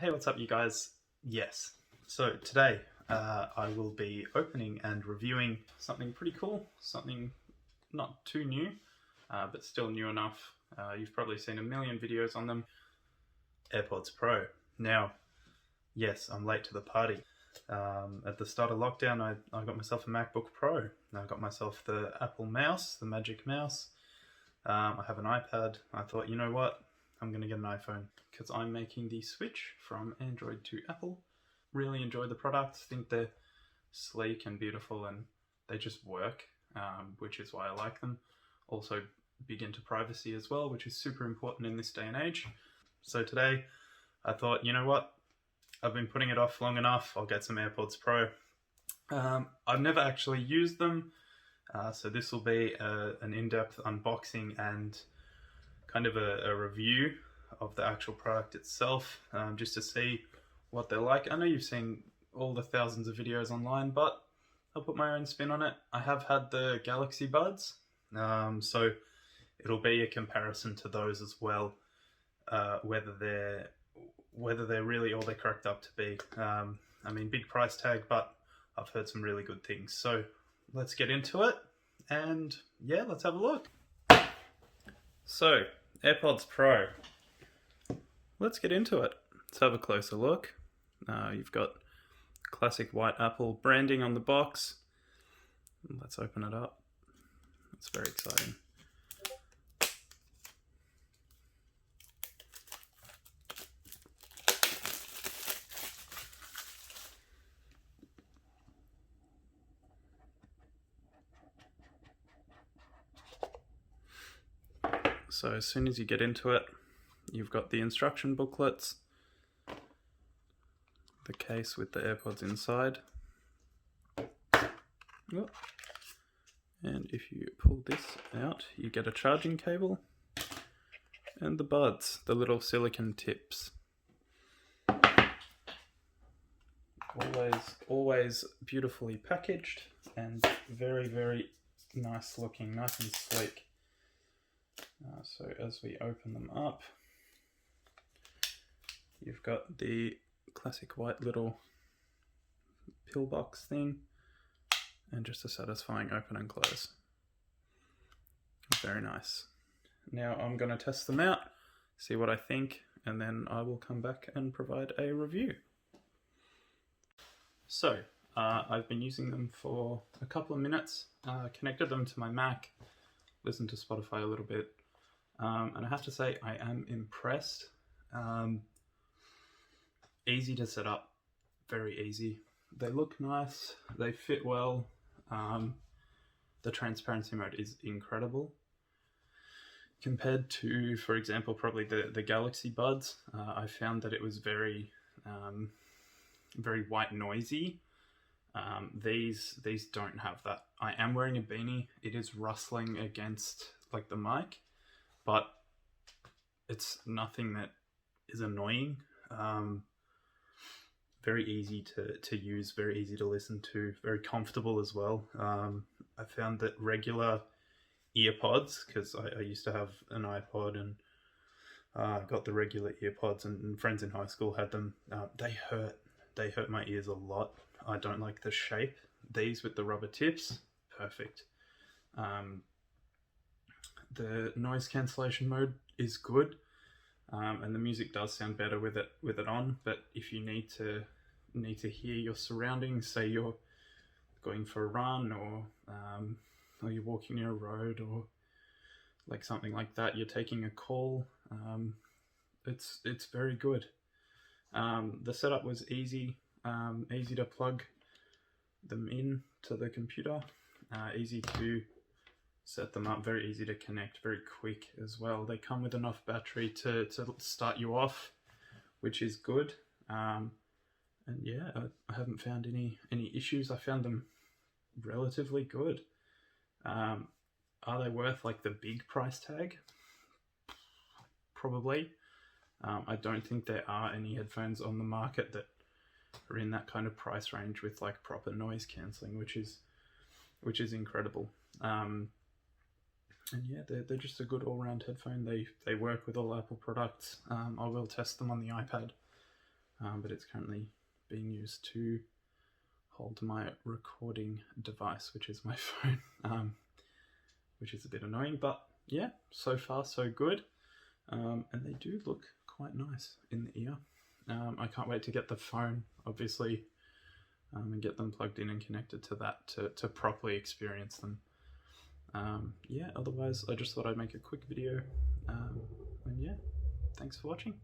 Hey, what's up, you guys? Yes. So today I will be opening and reviewing something pretty cool, something not too new, but still new enough. You've probably seen a million videos on them. AirPods Pro. Now, yes, I'm late to the party. At the start of lockdown, I got myself a MacBook Pro. I got myself the Apple mouse, the Magic Mouse. I have an iPad. I thought, you know what? I'm going to get an iPhone because I'm making the switch from Android to Apple. Really enjoy the products. Think they're sleek and beautiful and they just work, which is why I like them. Also big into privacy as well, which is super important in this day and age. So today I thought, you know what? I've been putting it off long enough. I'll get some AirPods Pro. I've never actually used them. So this will be an in-depth unboxing and kind of a review of the actual product itself, just to see what they're like. I know you've seen all the thousands of videos online, but I'll put my own spin on it. I have had the Galaxy Buds, so it'll be a comparison to those as well, whether they're really all they're cracked up to be. I mean, big price tag, but I've heard some really good things. So let's get into it, and yeah, let's have a look. So, AirPods Pro. Let's get into it. Let's have a closer look. You've got classic white Apple branding on the box. Let's open it up. It's very exciting. So as soon as you get into it, you've got the instruction booklets, the case with the AirPods inside, and if you pull this out, you get a charging cable, and the buds, the little silicone tips. Always beautifully packaged and very, very nice looking, nice and sleek. So as we open them up, you've got the classic white little pillbox thing and just a satisfying open and close. Very nice. Now I'm going to test them out, see what I think, and then I will come back and provide a review. So I've been using them for a couple of minutes, connected them to my Mac, listened to Spotify a little bit, and I have to say I am impressed. Easy to set up, very easy. They look nice, they fit well. The transparency mode is incredible. Compared to, for example, probably the Galaxy Buds, I found that it was very white noisy. These don't have that. I am wearing a beanie. It is rustling against like the mic, but it's nothing that is annoying. Very easy to use, very easy to listen to, very comfortable as well. I found that regular earpods, because I used to have an iPod and got the regular earpods, and friends in high school had them. They hurt my ears a lot. I don't like the shape. These with the rubber tips, perfect. The noise cancellation mode is good, and the music does sound better with it on. But if you need to hear your surroundings, say you're going for a run or you're walking near a road or like something like that, you're taking a call, it's very good. The setup was easy to plug them in to the computer, easy to set them up, very easy to connect, very quick as well. They come with enough battery to start you off, which is good. And yeah, I haven't found any issues. I found them relatively good. Are they worth like the big price tag? Probably. I don't think there are any headphones on the market that are in that kind of price range with like proper noise cancelling, which is incredible. And yeah, they're just a good all-round headphone. They work with all Apple products. I will test them on the iPad but it's currently being used to hold my recording device, which is my phone, which is a bit annoying, but yeah, so far so good. And they do look quite nice in the ear. I can't wait to get the phone, obviously, and get them plugged in and connected to that to properly experience them. Yeah, otherwise I just thought I'd make a quick video, and yeah, thanks for watching.